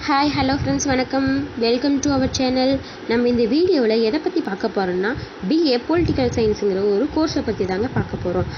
Hi hello friends, வணக்கம். Welcome to our channel. நம்ம இந்த வீடியோவில் எதை பற்றி பார்க்க போகிறோம்னா, பிஏ பொலிட்டிக்கல் சயின்ஸுங்கிற ஒரு கோர்ஸை பற்றி தாங்க பார்க்க போகிறோம்.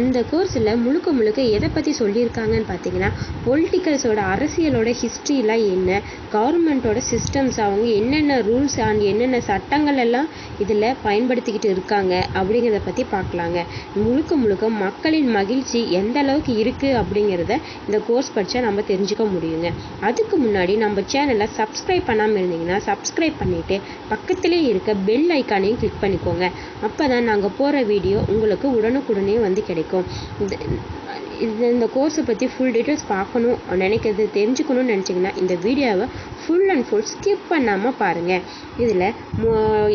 இந்த கோர்ஸில் முழுக்க எதை பற்றி சொல்லியிருக்காங்கன்னு பார்த்தீங்கன்னா, பொலிட்டிக்கல்ஸோட அரசியலோட ஹிஸ்ட்ரிலாம் என்ன, கவர்மெண்ட்டோட சிஸ்டம்ஸ், அவங்க என்னென்ன ரூல்ஸ் அண்ட் என்னென்ன சட்டங்கள் எல்லாம் இதில் பயன்படுத்திக்கிட்டு இருக்காங்க அப்படிங்கிறத பற்றி பார்க்கலாங்க. முழுக்க மக்களின் மகிழ்ச்சி எந்த அளவுக்கு இருக்குது அப்படிங்கிறத இந்த கோர்ஸ் படித்தா நம்ம தெரிஞ்சுக்க முடியுங்க. அதுக்கு முன்னாடி நம்ம சேனலை சப்ஸ்கிரைப் பண்ணாமல் இருந்தீங்கன்னா சப்ஸ்கிரைப் பண்ணிவிட்டு பக்கத்திலே இருக்க பெல் ஐக்கானையும் கிளிக் பண்ணிக்கோங்க. அப்போ தான் நாங்கள் போகிற வீடியோ உங்களுக்கு உடனுக்குடனே வந்து கிடைக்கும். இந்த கோர்ஸை பற்றி ஃபுல் டீட்டெயில்ஸ் பார்க்கணும் தெரிஞ்சுக்கணும்னு நினச்சிங்கன்னா இந்த வீடியோவை ஃபுல் அண்ட் ஃபுல் ஸ்கிப் பண்ணாமல் பாருங்கள். இதில்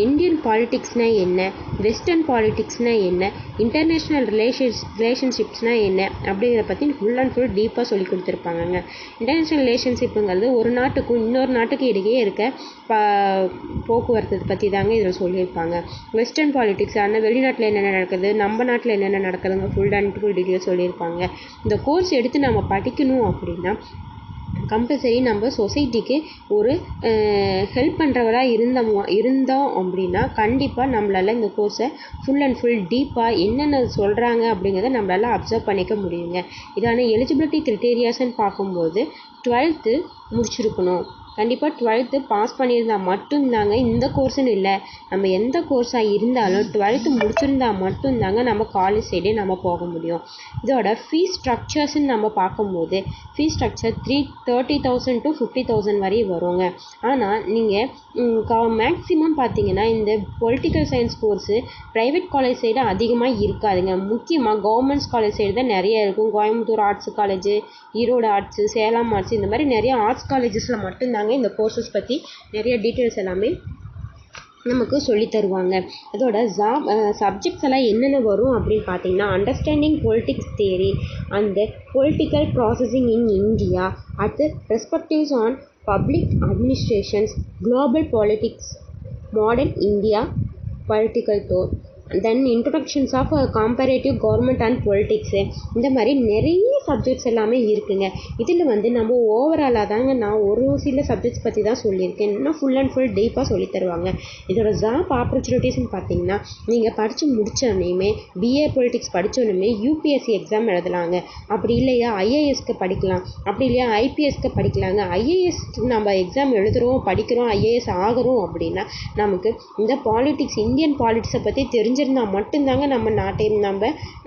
இந்தியன் பாலிட்டிக்ஸ்னால் என்ன, வெஸ்டர்ன் பாலிட்டிக்ஸ்னால் என்ன, இன்டர்நேஷ்னல் ரிலேஷன்ஷிப்ஸ்னால் என்ன அப்படிங்கிறத பற்றி ஃபுல் அண்ட் ஃபுல் டீப்பாக சொல்லி கொடுத்துருப்பாங்கங்க. இன்டர்நேஷ்னல் ரிலேஷன்ஷிப்புங்கிறது ஒரு நாட்டுக்கும் இன்னொரு நாட்டுக்கு இடையே இருக்க போக்குவரத்து பற்றி தாங்க இதில் சொல்லியிருப்பாங்க. வெஸ்டர்ன் பாலிட்டிக்ஸ் ஆனால் வெளிநாட்டில் என்னென்ன நடக்குது, நம்ம நாட்டில் என்னென்ன நடக்குதுங்க ஃபுல் அண்ட் ஃபுல் டீட்டெயில் சொல்லியிருப்பாங்க. இந்த கோர்ஸ் எடுத்து நம்ம படிக்கணும் அப்படின்னா கம்பல்சரி நம்ம சொசைட்டிக்கு ஒரு ஹெல்ப் பண்ணுறவராக இருந்தோம் அப்படின்னா கண்டிப்பாக நம்மளால் இந்த கோர்ஸை ஃபுல் அண்ட் ஃபுல் டீப்பாக என்னென்ன சொல்கிறாங்க அப்படிங்கிறத நம்மளால் அப்சர்வ் பண்ணிக்க முடியுங்க. இதான எலிஜிபிலிட்டி க்ரைட்டீரியாஸ்ன்னு பார்க்கும்போது 12th முடிச்சிருக்கணும். கண்டிப்பாக 12th பாஸ் பண்ணியிருந்தால் மட்டும்தாங்க, இந்த கோர்ஸுன்னு இல்லை, நம்ம எந்த கோர்ஸாக இருந்தாலும் 12th முடிச்சிருந்தா மட்டும்தாங்க நம்ம காலேஜ் சைடே நம்ம போக முடியும். இதோட ஃபீஸ் ஸ்ட்ரக்சர்ஸ்ன்னு நம்ம பார்க்கும்போது ஃபீஸ் ஸ்ட்ரக்சர் 30,000 to 50,000 வரை வருங்க. ஆனால் நீங்கள் மேக்ஸிமம் பார்த்தீங்கன்னா இந்த political science course private college side அதிகமாக இருக்காதுங்க. முக்கியமாக கவர்மெண்ட்ஸ் காலேஜ் சைடு தான் நிறைய இருக்கும். Coimbatore arts college, Erode arts, Salem arts, இந்த மாதிரி நிறைய ஆர்ட்ஸ் காலேஜஸில் மட்டும்தாங்க இந்த கோர்சஸ் பற்றி நிறைய டீட்டெயில்ஸ் எல்லாமே நமக்கு சொல்லி தருவாங்க. அதோட சப்ஜெக்ட்ஸ் எல்லாம் என்னென்ன வரும் அப்படின்னு பார்த்தீங்கன்னா, understanding politics theory and political processing in India, அடுத்து perspectives on public administrations, global politics, modern India political thought, then introductions of comparative government and politics, இந்த மாதிரி நிறைய சப்ஜெக்ட்ஸ் எல்லாமே இருக்குங்க. இதில் நம்ம ஓவராலாக தாங்க நான் ஒரு சில சப்ஜெக்ட்ஸ் பற்றி தான் சொல்லியிருக்கேன். இன்னும் ஃபுல் அண்ட் ஃபுல் டீப்பாக சொல்லி தருவாங்க. இதோட ஜாப் ஆப்பர்ச்சுனிட்டிஸ்ன்னு பார்த்தீங்கன்னா, நீங்கள் படித்து முடித்தோடனே பிஏ பொலிட்டிக்ஸ் படித்தோடனே யூபிஎஸ்சி எக்ஸாம் எழுதலாங்க. அப்படி இல்லையா ஐஏஎஸ்க்கு படிக்கலாம், அப்படி இல்லையா ஐபிஎஸ்க்கு படிக்கலாங்க. ஐஏஎஸ் நம்ம எக்ஸாம் எழுதுகிறோம், படிக்கிறோம், ஐஏஎஸ் ஆகிறோம் அப்படின்னா நமக்கு இந்த பாலிட்டிக்ஸ், இந்தியன் பாலிட்டிக்ஸை பற்றி தெரிஞ்சிருந்தால் மட்டும்தாங்க நம்ம நாட்டை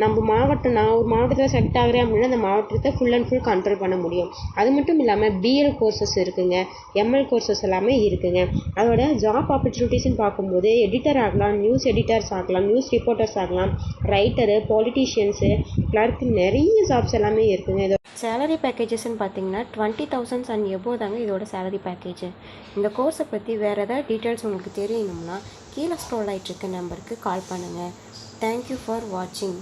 நம்ம மாவட்டம், நான் ஒரு மாவட்டத்தில் செலக்ட் ஆகிறேன் அப்படின்னா அந்த மாவட்டத்தை ஃபுல் அண்ட் ஃபுல் கண்ட்ரோல் பண்ண முடியும். அது மட்டும் இல்லாமல் பிஎல் கோர்சஸ் இருக்குங்க, எம்எல் கோர்சஸ் எல்லாமே இருக்குங்க. அதோட ஜாப் ஆப்பர்ச்சுனிட்டிஸ்ன்னு பார்க்கும்போது எடிட்டர் ஆகலாம், நியூஸ் எடிட்டர்ஸ் ஆகலாம், நியூஸ் ரிப்போர்ட்டர்ஸ் ஆகலாம், ரைட்டரு, பொலிட்டீஷியன்ஸு, கிளர்க்கு, நிறைய ஜாப்ஸ் எல்லாமே இருக்குங்க. இதோட சேலரி பேக்கேஜஸ்ன்னு பார்த்தீங்கன்னா 20,000 அண்ட் எபோவ் தாங்க இதோட சேலரி பேக்கேஜ். இந்த கோர்ஸை பற்றி வேறு ஏதாவது டீட்டெயில்ஸ் உங்களுக்கு தெரியணும்னா கீழே ஸ்க்ரோல் ஆகிட்டு இருக்க நம்பருக்கு கால் பண்ணுங்கள். தேங்க்யூ ஃபார் வாட்சிங்.